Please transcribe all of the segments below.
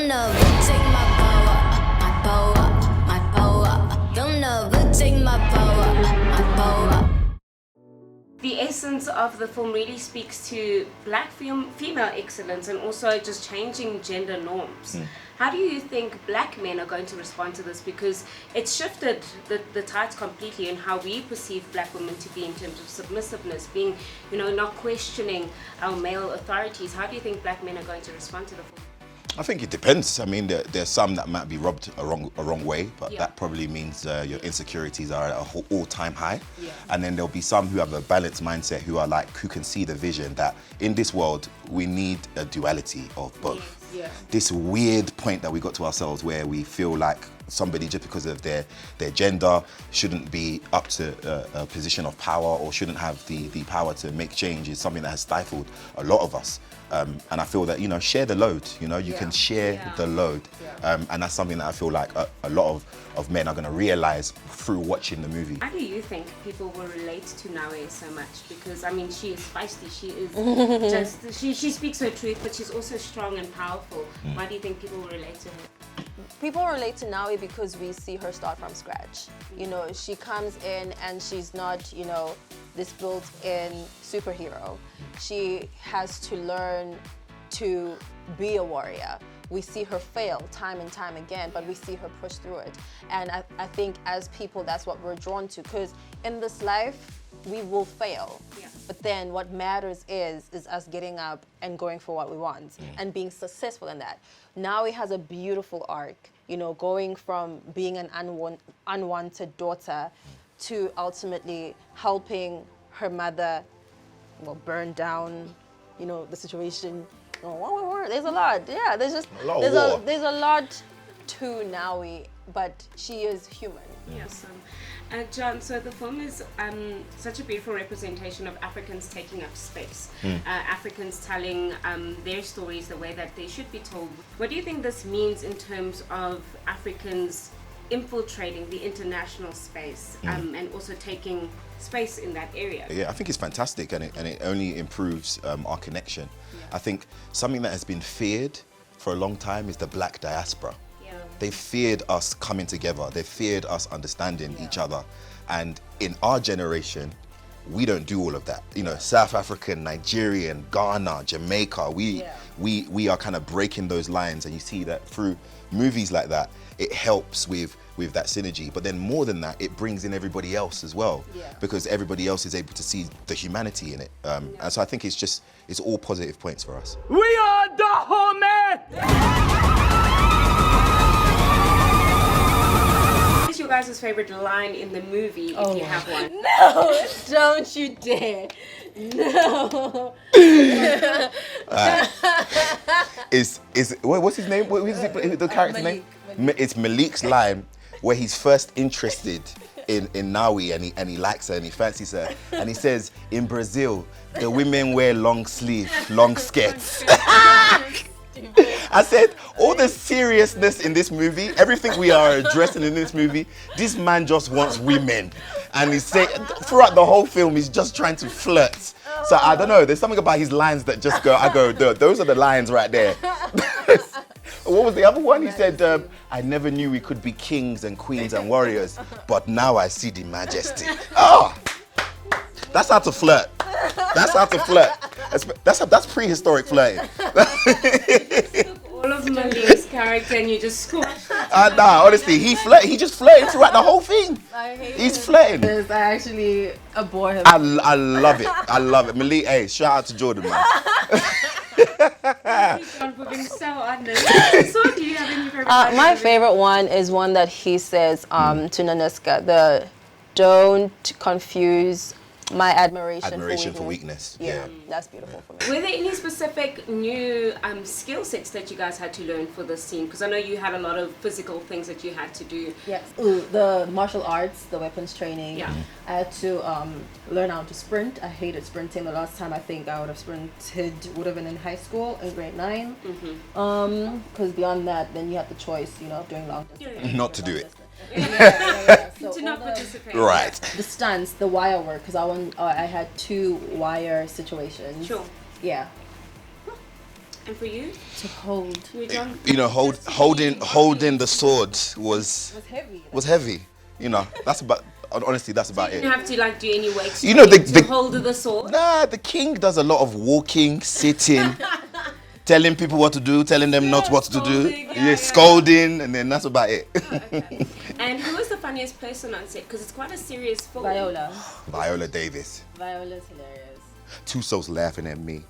Don't never take my power, my power. Don't never take my power, my power. The essence of the film really speaks to black female excellence and also just changing gender norms. How do you think black men are going to respond to this? Because it's shifted the tides completely in how we perceive black women to be in terms of submissiveness, being, not questioning our male authorities. How do you think black men are going to respond to the film? I think it depends. I mean, there's some that might be rubbed a wrong way, but that probably means your insecurities are at an all-time high. Yeah. And then there'll be some who have a balanced mindset, who can see the vision that in this world we need a duality of both. Yeah. This weird point that we got to ourselves where we feel like somebody, just because of their gender, shouldn't be up to a position of power or shouldn't have the power to make change, is something that has stifled a lot of us. And I feel that, share the load, you can share the load. And that's something that I feel like a lot of men are going to realize through watching the movie. How do you think people will relate to Nawe so much? Because, she is feisty, she is she speaks her truth, but she's also strong and powerful. Why do you think people will relate to her? People relate to Nawe because we see her start from scratch. She comes in and she's not, this built-in superhero. She has to learn to be a warrior. We see her fail time and time again, but we see her push through it. And I think as people, that's what we're drawn to, because in this life, we will fail. Yeah. But then what matters is us getting up and going for what we want and being successful in that. Nawe has a beautiful arc, going from being an unwanted daughter to ultimately helping her mother, burn down, the situation. There's a lot. Yeah, there's a lot to Nawe, but she is human. Yes. John, so the film is such a beautiful representation of Africans taking up space, Africans telling their stories the way that they should be told. What do you think this means in terms of Africans infiltrating the international space and also taking space in that area? Yeah, I think it's fantastic, and it only improves our connection. Yeah. I think something that has been feared for a long time is the black diaspora. They feared us coming together. They feared us understanding each other. And in our generation, we don't do all of that. South African, Nigerian, Ghana, Jamaica, we are kind of breaking those lines. And you see that through movies like that, it helps with that synergy. But then more than that, it brings in everybody else as well, because everybody else is able to see the humanity in it. And so I think it's all positive points for us. We are the homie! What's your guys' favorite line in the movie, if you have one? No, don't you dare. No. What's his name? What is the character's name? It's Malik's line where he's first interested in Nawe and he likes her and he fancies her. And he says, in Brazil, the women wear long skirts. I said, all the seriousness in this movie, everything we are addressing in this movie, this man just wants women. And he's saying, throughout the whole film, he's just trying to flirt. So I don't know, there's something about his lines that just those are the lines right there. What was the other one? He said, I never knew we could be kings and queens and warriors, but now I see the majesty. Oh, that's how to flirt. That's how to flirt. That's prehistoric flirting. All of Malik's character and you just squashed it. Nah, honestly, he just flirted throughout the whole thing. He's flirting. I actually abhor him. I love it. Malik, hey, shout out to Jordan, man. John, for being so honest. So do you have any favorite my favorite one is one that he says to Nanuska, don't confuse my admiration for weakness. Yeah, that's beautiful for me. Were there any specific new skill sets that you guys had to learn for this scene? Because I know you had a lot of physical things that you had to do. Yes, the martial arts, the weapons training. Yeah. I had to learn how to sprint. I hated sprinting. The last time I think I would have sprinted would have been in high school in grade 9. Because beyond that, then you have the choice, of doing long distance. Not to do it. So to not participate. Right. The stunts, the wire work, because I had 2 wire situations. Sure. Yeah. And for you? To hold. You, John? You know, holding the sword was Heavy. heavy. You know, that's about. Honestly, that's about You it. didn't have to like do any weight You know, to hold the sword. Nah, the king does a lot of walking, sitting, telling people what to do, telling them not what to do, scolding, and then that's about it. And who was the funniest person on set? Because it's quite a serious film. Viola Davis. Viola's hilarious. Tuso's laughing at me.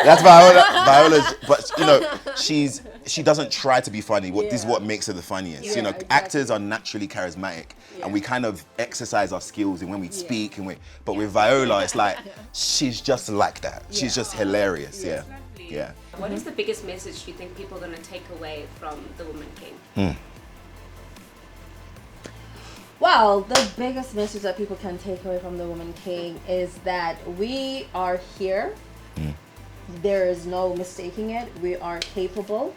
That's Viola. Viola's, but you know, she doesn't try to be funny. This is what makes her the funniest. Yeah, you know, exactly. actors are naturally charismatic, and we kind of exercise our skills in when we speak and But with Viola, it's like she's just like that. She's just hilarious. Yeah. Lovely. Yeah. What is the biggest message you think people are going to take away from The Woman King? Well, the biggest message that people can take away from The Woman King is that we are here. There is no mistaking it. We are capable.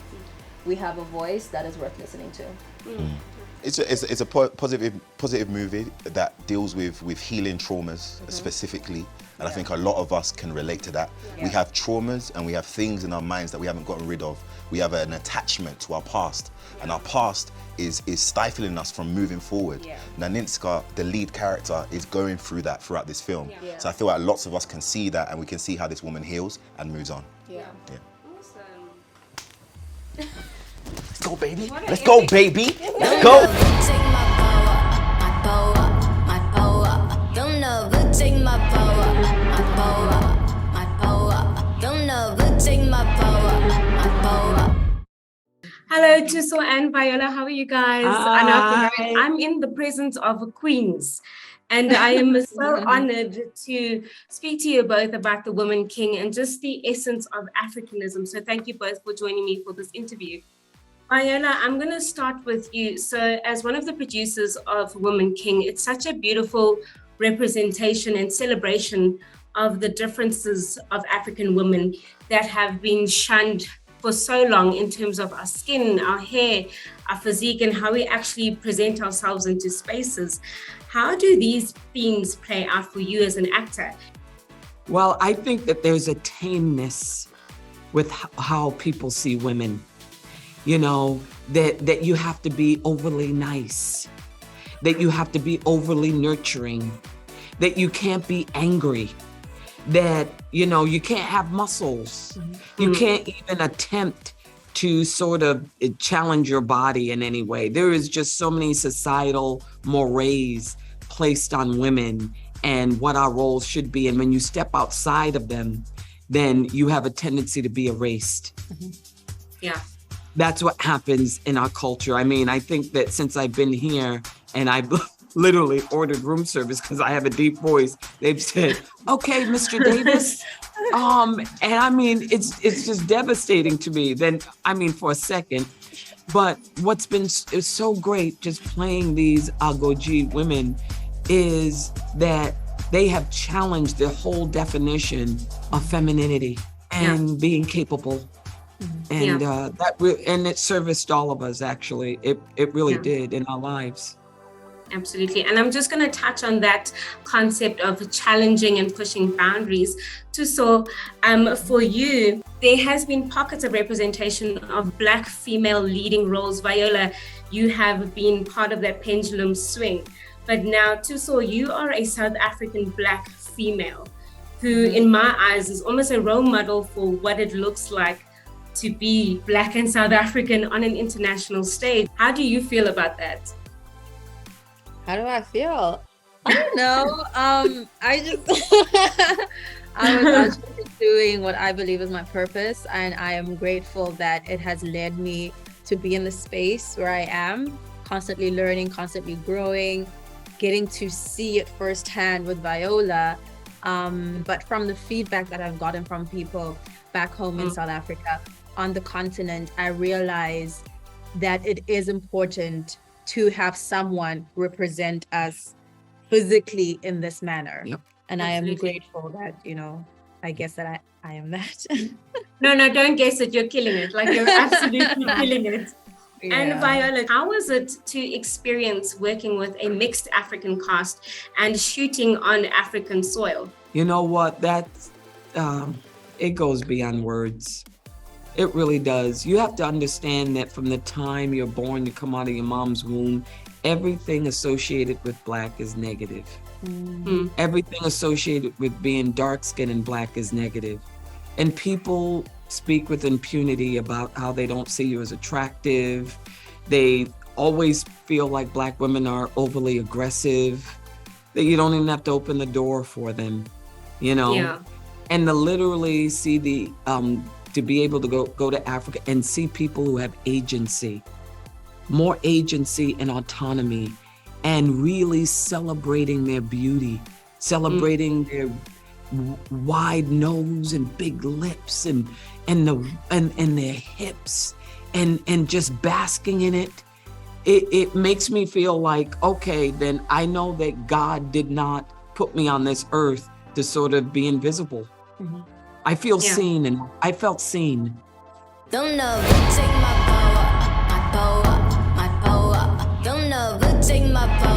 We have a voice that is worth listening to. It's a positive movie that deals with healing traumas specifically, and I think a lot of us can relate to that. We have traumas and we have things in our minds that we haven't gotten rid of. We have an attachment to our past, and our past is stifling us from moving forward. Naninska, the lead character, is going through that throughout this film. So I feel like lots of us can see that, and we can see how this woman heals and moves on. Awesome. Let's go, baby. Let's go, baby. Let's go. Take my power, my power. Don't never take my power, my power, my power. Don't never take my power, my power. Hello, Tuso and Viola. How are you guys? I know I'm in the presence of queens. And I am so honored to speak to you both about The Woman King and just the essence of Africanism. So thank you both for joining me for this interview. Viola, I'm going to start with you. So as one of the producers of Woman King, it's such a beautiful representation and celebration of the differences of African women that have been shunned for so long in terms of our skin, our hair, our physique, and how we actually present ourselves into spaces. How do these themes play out for you as an actor? Well, I think that there's a tameness with how people see women. You know, that you have to be overly nice, that you have to be overly nurturing, that you can't be angry, that, you know, you can't have muscles. You can't even attempt to sort of challenge your body in any way. There is just so many societal mores placed on women and what our roles should be. And when you step outside of them, then you have a tendency to be erased. Yeah. That's what happens in our culture. I mean, I think that since I've been here and I've literally ordered room service because I have a deep voice, they've said, okay, Mr. Davis. And I mean, it's just devastating to me. Then, I mean, for a second, but what's been is so great just playing these Agoji women is that they have challenged the whole definition of femininity and being capable. And and it serviced all of us, actually. It really did in our lives. Absolutely. And I'm just going to touch on that concept of challenging and pushing boundaries. So for you, there has been pockets of representation of Black female leading roles. Viola, you have been part of that pendulum swing. But now, Tuso, you are a South African Black female who, in my eyes, is almost a role model for what it looks like to be Black and South African on an international stage. How do you feel about that? How do I feel? I don't know. I just I was actually doing what I believe is my purpose, and I am grateful that it has led me to be in the space where I am, constantly learning, constantly growing, getting to see it firsthand with Viola. But from the feedback that I've gotten from people back home in South Africa, on the continent, I realize that it is important to have someone represent us physically in this manner. Yep. And Absolutely. I am grateful that, you know, I guess that I am that. No, don't guess it. You're killing it. Like, you're absolutely killing it. Yeah. And Viola, how was it to experience working with a mixed African cast and shooting on African soil? You know what? That's it goes beyond words. It really does. You have to understand that from the time you're born, you come out of your mom's womb, everything associated with Black is negative. Everything associated with being dark-skinned and Black is negative. And people speak with impunity about how they don't see you as attractive. They always feel like Black women are overly aggressive, that you don't even have to open the door for them, you know? Yeah. And to literally see the, to be able to go to Africa and see people who have agency, more agency and autonomy, and really celebrating their beauty, celebrating their wide nose and big lips and their hips, and just basking in it. It makes me feel like, okay, then I know that God did not put me on this earth to sort of be invisible. I feel seen, and I felt seen. Don't never take my power, my power, my power. Don't never take my power.